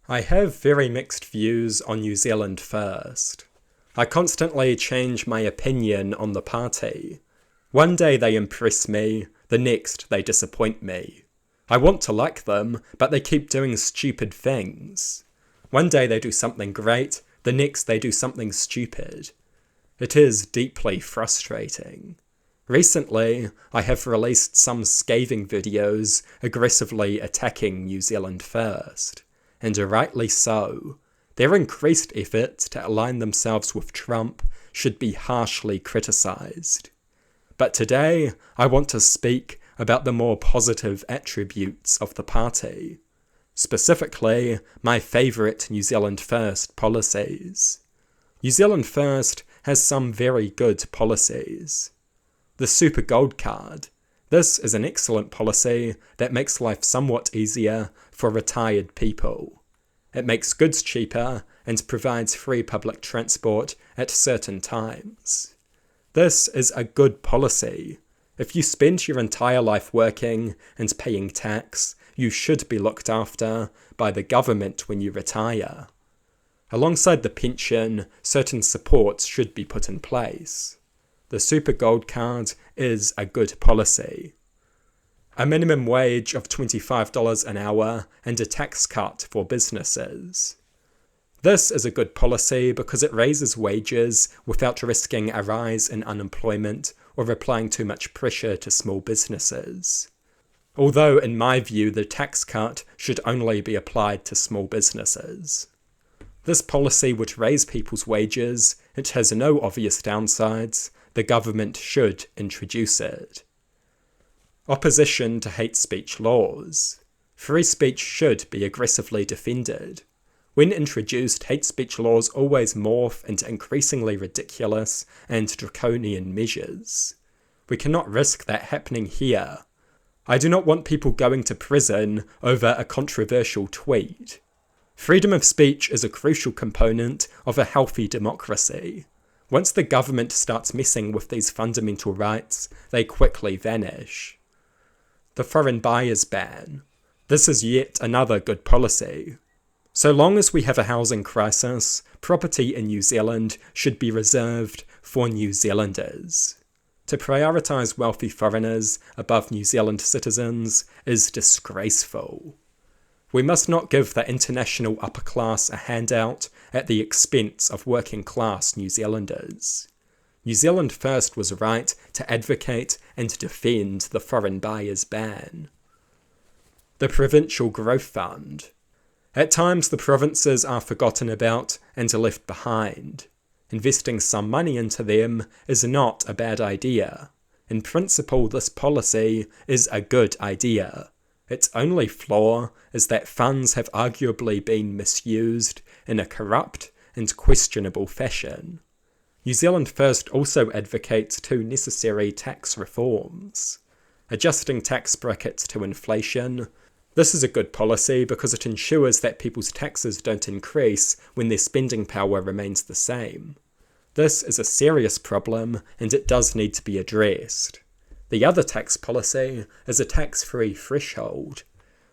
I have very mixed views on New Zealand First. I constantly change my opinion on the party. One day they impress me, the next they disappoint me. I want to like them, but they keep doing stupid things. One day they do something great, the next they do something stupid. It is deeply frustrating. Recently, I have released some scathing videos aggressively attacking New Zealand First. And rightly so. Their increased efforts to align themselves with Trump should be harshly criticised. But today, I want to speak about the more positive attributes of the party. Specifically, my favourite New Zealand First policies. New Zealand First has some very good policies. The SuperGold Card. This is an excellent policy that makes life somewhat easier for retired people. It makes goods cheaper and provides free public transport at certain times. This is a good policy. If you spend your entire life working and paying tax, you should be looked after by the government when you retire. Alongside the pension, certain supports should be put in place. The SuperGold Card is a good policy. A minimum wage of $25 an hour and a tax cut for businesses. This is a good policy because it raises wages without risking a rise in unemployment or applying too much pressure to small businesses. Although, in my view, the tax cut should only be applied to small businesses. This policy would raise people's wages, it has no obvious downsides, the government should introduce it. Opposition to hate speech laws. Free speech should be aggressively defended. When introduced, hate speech laws always morph into increasingly ridiculous and draconian measures. We cannot risk that happening here. I do not want people going to prison over a controversial tweet. Freedom of speech is a crucial component of a healthy democracy. Once the government starts messing with these fundamental rights, they quickly vanish. The foreign buyers ban. This is yet another good policy. So long as we have a housing crisis, property in New Zealand should be reserved for New Zealanders. To prioritise wealthy foreigners above New Zealand citizens is disgraceful. We must not give the international upper class a handout at the expense of working class New Zealanders. New Zealand First was right to advocate and defend the foreign buyers ban. The Provincial Growth Fund. At times the provinces are forgotten about and are left behind. Investing some money into them is not a bad idea. In principle, this policy is a good idea. Its only flaw is that funds have arguably been misused in a corrupt and questionable fashion. New Zealand First also advocates two necessary tax reforms. Adjusting tax brackets to inflation. This is a good policy because it ensures that people's taxes don't increase when their spending power remains the same. This is a serious problem and it does need to be addressed. The other tax policy is a tax-free threshold.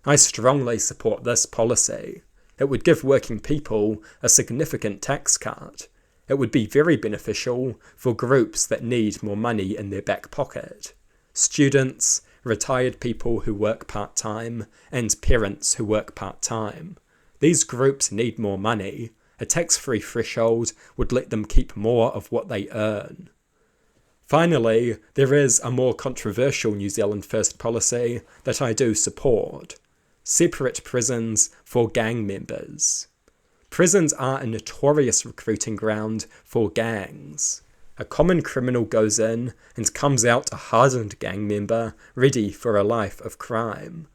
I strongly support this policy. It would give working people a significant tax cut. It would be very beneficial for groups that need more money in their back pocket. Students, retired people who work part-time, and parents who work part-time. These groups need more money. A tax-free threshold would let them keep more of what they earn. Finally, there is a more controversial New Zealand First policy that I do support. Separate prisons for gang members. Prisons are a notorious recruiting ground for gangs. A common criminal goes in and comes out a hardened gang member ready for a life of crime.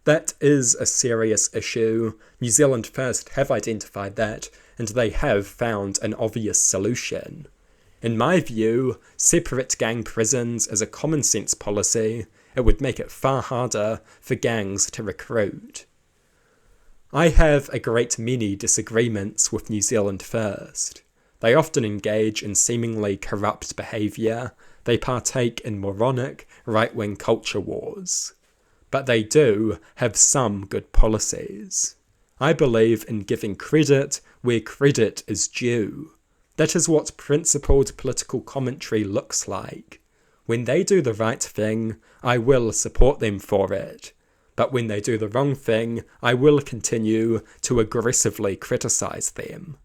That is a serious issue. New Zealand First have identified that, and they have found an obvious solution. In my view, separate gang prisons is a common sense policy. It would make it far harder for gangs to recruit. I have a great many disagreements with New Zealand First. They often engage in seemingly corrupt behaviour. They partake in moronic, right-wing culture wars. But they do have some good policies. I believe in giving credit where credit is due. That is what principled political commentary looks like. When they do the right thing, I will support them for it. But when they do the wrong thing, I will continue to aggressively criticise them.